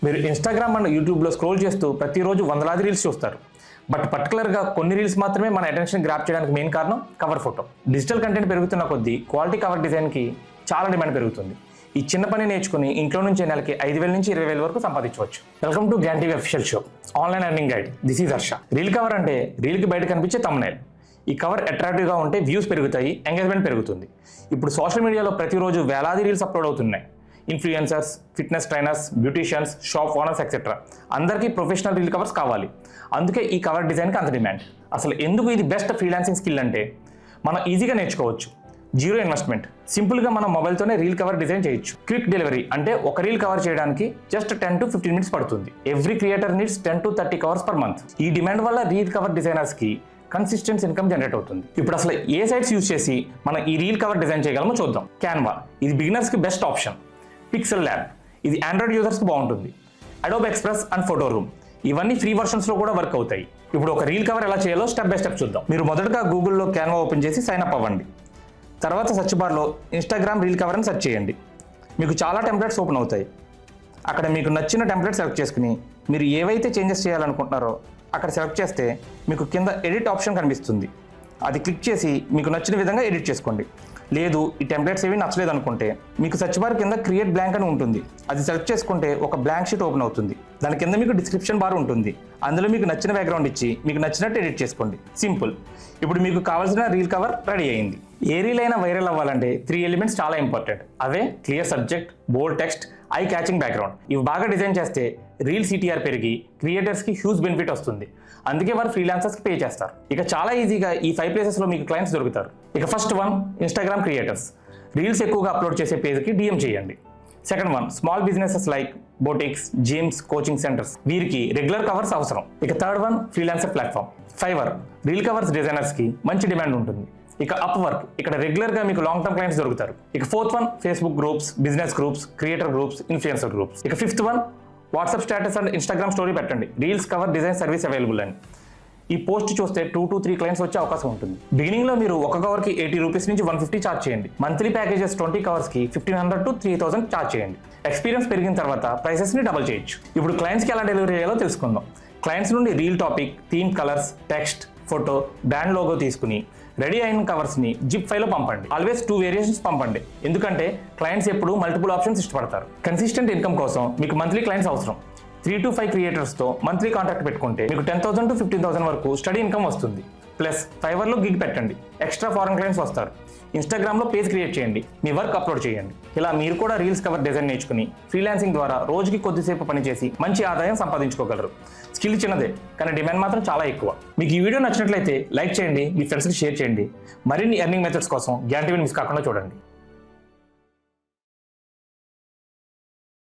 మీరు Instagram and యూట్యూబ్లో scroll చేస్తూ ప్రతిరోజు వందలాది రీల్స్ చూస్తారు. బట్ పర్టికులర్గా కొన్ని రీల్స్ మాత్రమే మన అటెన్షన్ గ్రాప్ చేయడానికి మెయిన్ కారణం కవర్ ఫోటో. డిజిటల్ కంటెంట్ పెరుగుతున్న కొద్దీ క్వాలిటీ కవర్ డిజైన్కి చాలా డిమాండ్ పెరుగుతుంది. ఈ చిన్న పని నేర్చుకుని ఇంట్లో నుంచి నెలకి 5,000 నుంచి 20,000 వరకు సంపాదించవచ్చు. Welcome to Gyan TV official show online earning guide. This is Harsha. Reel cover అంటే రీల్కి బయట కనిపించే థంబ్నైల్. ఈ కవర్ అట్రాక్టివ్గా ఉంటే వ్యూస్ పెరుగుతాయి, ఎంగేజ్మెంట్ పెరుగుతుంది. ఇప్పుడు సోషల్ మీడియాలో ప్రతిరోజు వేలాది రీల్స్ అప్లోడ్ అవుతున్నాయి. Influencers, fitness trainers, beauticians, shop owners etcetera అందరికీ ప్రొఫెషనల్ రీల్ కవర్స్ కావాలి. అందుకే ఈ కవర్ డిజైన్కి అంత డిమాండ్. అసలు ఎందుకు ఇది బెస్ట్ ఫ్రీలాన్సింగ్ స్కిల్ అంటే మనం ఈజీగా నేర్చుకోవచ్చు. Zero investment. సింపుల్గా మనం మొబైల్తోనే రీల్ కవర్ డిజైన్ చేయొచ్చు. క్విక్ డెలివరీ అంటే ఒక రీల్ కవర్ చేయడానికి జస్ట్ 10 to 15 minutes పడుతుంది. Every creator needs 10 to 30 covers per month. ఈ డిమాండ్ వల్ల రీల్ కవర్ డిజైనర్స్కి కన్సిస్టెంట్ ఇన్కమ్ జనరేట్ అవుతుంది. ఇప్పుడు అసలు ఏ సైట్స్ యూజ్ చేసి మనం ఈ రీల్ కవర్ డిజైన్ చేయగలమో చూద్దాం. క్యాన్వా, ఇది బిగినర్స్కి బెస్ట్ ఆప్షన్. పిక్సెల్ ల్యాబ్, ఇది ఆండ్రాయిడ్ యూజర్స్కి బాగుంటుంది. Adobe express and photo room, ఇవన్నీ ఫ్రీ వర్షన్స్లో కూడా వర్క్ అవుతాయి. ఇప్పుడు ఒక రీల్ కవర్ ఎలా చేయాలో స్టెప్ బై స్టెప్ చూద్దాం. మీరు మొదటగా గూగుల్లో క్యాన్వా ఓపెన్ చేసి సైన్ అప్ అవ్వండి. తర్వాత సెర్చ్ బార్లో ఇన్స్టాగ్రామ్ రీల్ కవర్ అని సెర్చ్ చేయండి. మీకు చాలా టెంప్లెట్స్ ఓపెన్ అవుతాయి. అక్కడ మీకు నచ్చిన టెంప్లెట్ సెలెక్ట్ చేసుకుని మీరు ఏవైతే చేంజెస్ చేయాలనుకుంటున్నారో అక్కడ సెలెక్ట్ చేస్తే మీకు కింద ఎడిట్ ఆప్షన్ కనిపిస్తుంది. అది క్లిక్ చేసి మీకు నచ్చిన విధంగా ఎడిట్ చేసుకోండి. లేదు ఈ టెంప్లెట్స్ ఏవి నచ్చలేదు అనుకుంటే మీకు సెర్చ్ బార్ కింద క్రియేట్ బ్లాంక్ అని ఉంటుంది. అది సెలెక్ట్ చేసుకుంటే ఒక బ్లాంక్ షీట్ ఓపెన్ అవుతుంది. దాని కింద మీకు డిస్క్రిప్షన్ బార్ ఉంటుంది. అందులో మీకు నచ్చిన బ్యాక్గ్రౌండ్ ఇచ్చి మీకు నచ్చినట్టు ఎడిట్ చేసుకోండి. సింపుల్. ఇప్పుడు మీకు కావాల్సిన రీల్ కవర్ రెడీ అయింది. ఏ రీల్ అయినా వైరల్ అవ్వాలంటే 3 elements చాలా important. Away clear subject, bold text, I catching background. ఇవి బాగా డిజైన్ చేస్తే రీల్ సిటిఆర్ పెరిగి క్రియేటర్స్కి హ్యూజ్ బెనిఫిట్ వస్తుంది. అందుకే వారు ఫ్రీలాన్సర్స్కి పే చేస్తారు. ఇక చాలా ఈజీగా ఈ 5 ప్లేసెస్లో మీకు క్లయింట్స్ దొరుకుతారు. ఇక first one, Instagram creators. Reels ఎక్కువగా అప్లోడ్ చేసే పేజ్కి DM చేయండి. Second one, small businesses like boutiques, gyms, coaching centres. వీరికి రెగ్యులర్ కవర్స్ అవసరం. ఇక third one, freelancer platform. Fiverr, reel covers డిజైనర్స్కి మంచి డిమాండ్ ఉంటుంది. ఇక అప్వర్క్, ఇక్కడ రెగ్యులర్గా మీకు లాంగ్ టర్మ్ క్లయింట్స్ దొరుకుతారు. ఇక fourth one, Facebook groups, business groups, creator groups, influencer groups. ఇక fifth one, WhatsApp status and Instagram story పెట్టండి, reels cover design service available అని. ఈ పోస్ట్ చూస్తే 2 to 3 క్లయింట్స్ వచ్చే అవకాశం ఉంటుంది. బిగినింగ్లో మీరు ఒక కవర్కి 80 రూపీస్ నుంచి 150 ఛార్జ్ చేయండి. మంత్లీ ప్యాకేజెస్ 20 కవర్స్కి 1,500 to 3,000 ఛార్జ్ చేయండి. ఎక్స్పీరియన్స్ పెరిగిన తర్వాత ప్రైసెస్ని డబల్ చేయొచ్చు. ఇప్పుడు క్లయింట్స్కి ఎలా డెలివరీ చేయాలో తెలుసుకుందాం. క్లయింట్స్ నుండి reel topic, theme, colours, text, photo, brand logo తీసుకుని రెడీ అయిన కవర్స్ని జిప్ ఫైల్లో పంపండి. ఆల్వేస్ 2 variations పంపండి, ఎందుకంటే క్లయింట్స్ ఎప్పుడు మల్టిపుల్ ఆప్షన్స్ ఇష్టపడతారు. కన్సిస్టెంట్ ఇన్కమ్ కోసం మీకు మంత్లీ క్లయింట్స్ అవసరం. 3 to 5 క్రియేటర్స్తో మంత్లీ కాంట్రాక్ట్ పెట్టుకుంటే మీకు 10,000 to 15,000 వరకు స్టడీ ఇన్కమ్ వస్తుంది. ప్లస్ ఫైవర్లో గిగ్ పెట్టండి, ఎక్స్ట్రా ఫారెన్ క్లయింట్స్ వస్తారు. ఇన్స్టాగ్రామ్లో పేజ్ క్రియేట్ చేయండి, మీ వర్క్ అప్లోడ్ చేయండి. ఇలా మీరు కూడా రీల్స్ కవర్ డిజైన్ నేర్చుకుని ఫ్రీలాన్సింగ్ ద్వారా రోజుకి కొద్దిసేపు పనిచేసి మంచి ఆదాయం సంపాదించుకోగలరు. స్కిల్ చిన్నదే, కానీ డిమాండ్ మాత్రం చాలా ఎక్కువ. మీకు ఈ వీడియో నచ్చినట్లయితే లైక్ చేయండి, మీ ఫ్రెండ్స్కి షేర్ చేయండి. మరిన్ని ఎర్నింగ్ మెథడ్స్ కోసం గ్యాన్ టీవీని మిస్ కాకుండా చూడండి.